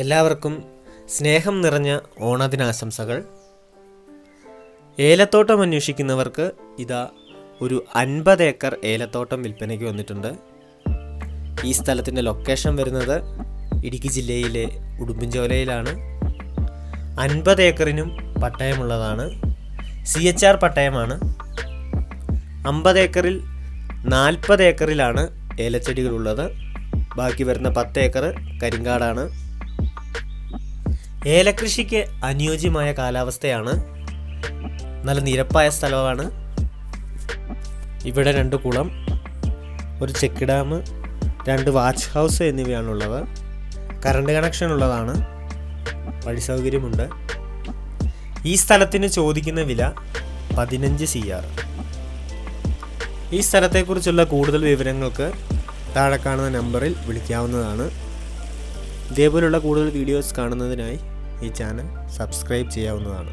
എല്ലാവർക്കും സ്നേഹം നിറഞ്ഞ ഓണദിനാശംസകൾ. ഏലത്തോട്ടം അന്വേഷിക്കുന്നവർക്ക് ഇതാ ഒരു 50 ഏക്കർ ഏലത്തോട്ടം വിൽപ്പനയ്ക്ക് വന്നിട്ടുണ്ട്. ഈ സ്ഥലത്തിൻ്റെ ലൊക്കേഷൻ വരുന്നത് ഇടുക്കി ജില്ലയിലെ ഉടുമ്പൻചോലയിലാണ്. 50 ഏക്കറിനും പട്ടയമുള്ളതാണ്. CHR പട്ടയമാണ്. 50 ഏക്കറിൽ 40 ഏക്കറിലാണ് ഏലച്ചെടികളുള്ളത്. ബാക്കി വരുന്ന 10 ഏക്കർ കരിങ്കാടാണ്. ഏലകൃഷിക്ക് അനുയോജ്യമായ കാലാവസ്ഥയാണ്. നല്ല നിരപ്പായ സ്ഥലമാണ്. ഇവിടെ 2 കുളം, ഒരു ചെക്ക് ഡാം, 2 വാച്ച് ഹൗസ് എന്നിവയാണുള്ളത്. കറണ്ട് കണക്ഷൻ ഉള്ളതാണ്. വഴി സൗകര്യമുണ്ട്. ഈ സ്ഥലത്തിന് ചോദിക്കുന്ന വില 15 CR. ഈ സ്ഥലത്തെക്കുറിച്ചുള്ള കൂടുതൽ വിവരങ്ങൾക്ക് താഴെ കാണുന്ന നമ്പറിൽ വിളിക്കാവുന്നതാണ്. ഇതേപോലുള്ള കൂടുതൽ വീഡിയോസ് കാണുന്നതിനായി ഈ ചാനൽ സബ്സ്ക്രൈബ് ചെയ്യാവുന്നതാണ്.